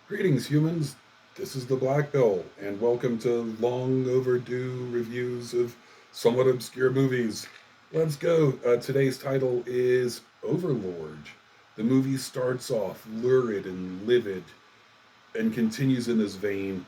Greetings, humans. This is the Black Pill, and welcome to long overdue reviews of somewhat obscure movies. Let's go. Today's title is Overlord. The movie starts off lurid and livid and continues in this vein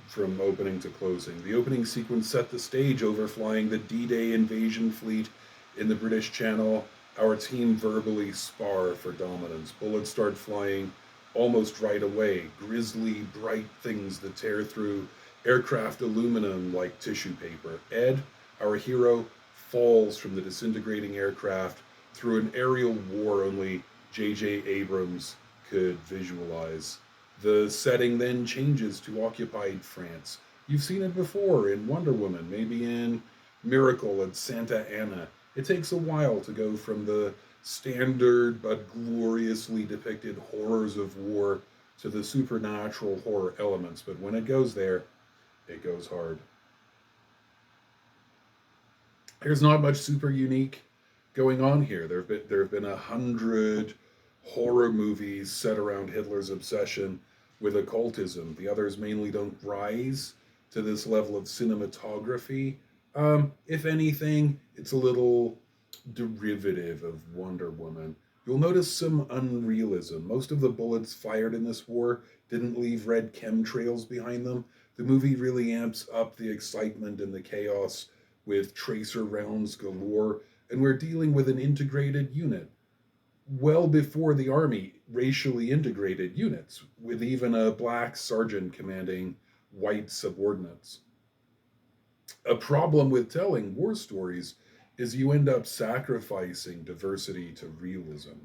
from opening to closing. The opening sequence set the stage overflying the D Day invasion fleet in the British Channel. Our team verbally spar for dominance. Bullets start flying almost right away. Grisly, bright things that tear through aircraft aluminum like tissue paper. Ed, our hero, falls from the disintegrating aircraft through an aerial war only J.J. Abrams could visualize. The setting then changes to occupied France. You've seen it before in Wonder Woman, maybe in Miracle at Santa Ana. It takes a while to go from the standard but gloriously depicted horrors of war to the supernatural horror elements, but when it goes there, it goes hard. There's not much super unique going on here. There have been 100 horror movies set around Hitler's obsession with occultism. The others mainly don't rise to this level of cinematography. If anything, it's a little derivative of Wonder Woman. You'll notice some unrealism. Most of the bullets fired in this war didn't leave red chemtrails behind them. The movie really amps up the excitement and the chaos with tracer rounds galore, and we're dealing with an integrated unit. Well before the army racially integrated units, with even a black sergeant commanding white subordinates. A problem with telling war stories is you end up sacrificing diversity to realism.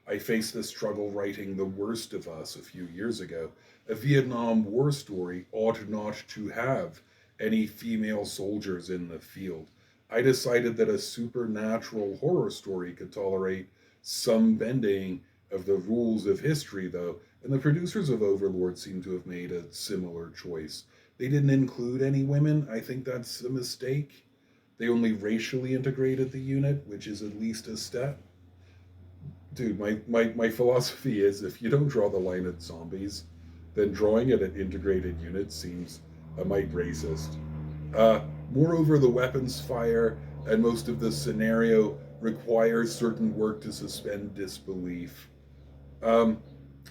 I faced this struggle writing The Worst of Us a few years ago. A Vietnam War story ought not to have any female soldiers in the field. I decided that a supernatural horror story could tolerate some bending of the rules of history, though, and the producers of Overlord seem to have made a similar choice. They didn't include any women. I think that's a mistake. They only racially integrated the unit, which is at least a step. Dude, my philosophy is if you don't draw the line at zombies, then drawing it at integrated units seems a mite racist. Uh, Moreover, the weapons fire and most of the scenario requires certain work to suspend disbelief. Um,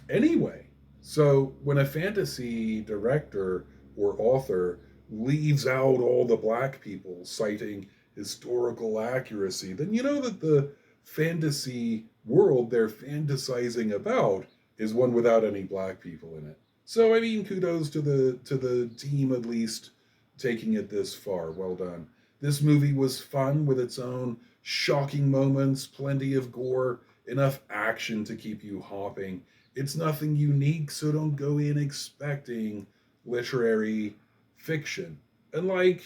Anyway, so when a fantasy director or author leaves out all the black people citing historical accuracy, then you know that the fantasy world they're fantasizing about is one without any black people in it. So I mean, kudos to the team at least taking it this far. Well done. This movie was fun with its own shocking moments, plenty of gore, enough action to keep you hopping. It's nothing unique, so don't go in expecting literary fiction. And like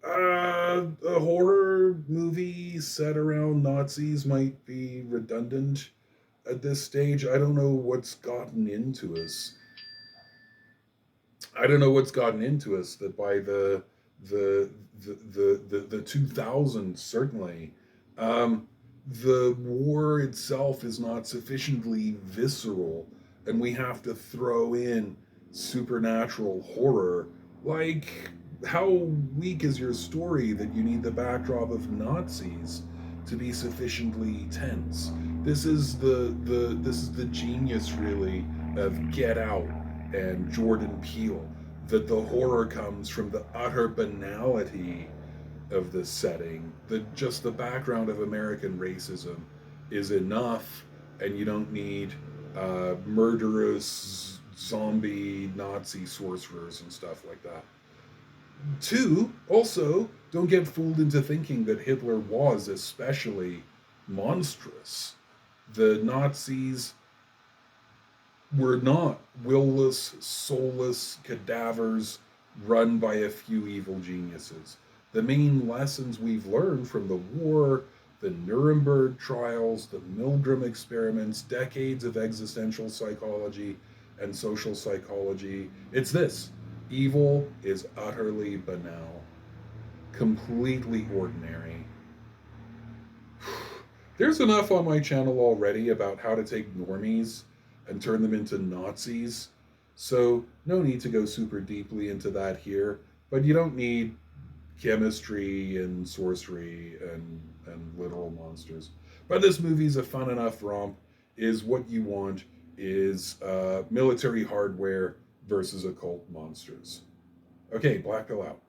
a horror movie set around Nazis might be redundant at this stage. I don't know what's gotten into us. I don't know what's gotten into us that by the the 2000s certainly um, the war itself is not sufficiently visceral, and we have to throw in supernatural horror. Like, how weak is your story that you need the backdrop of Nazis to be sufficiently tense? This is the genius really of Get Out and Jordan Peele, that the horror comes from the utter banality of the setting. Just the background of American racism is enough, and you don't need murderous zombie Nazi sorcerers and stuff like that. Two, also, don't get fooled into thinking that Hitler was especially monstrous. The Nazis were not willless, soulless cadavers run by a few evil geniuses. The main lessons we've learned from the war, the Nuremberg trials, the Milgram experiments, decades of existential psychology and social psychology, it's this: evil is utterly banal, completely ordinary. There's enough on my channel already about how to take normies and turn them into Nazis. So no need to go super deeply into that here, but you don't need chemistry and sorcery and literal monsters. But this movie's a fun enough romp. Is what you want is military hardware versus occult monsters. Okay, Black Pill out.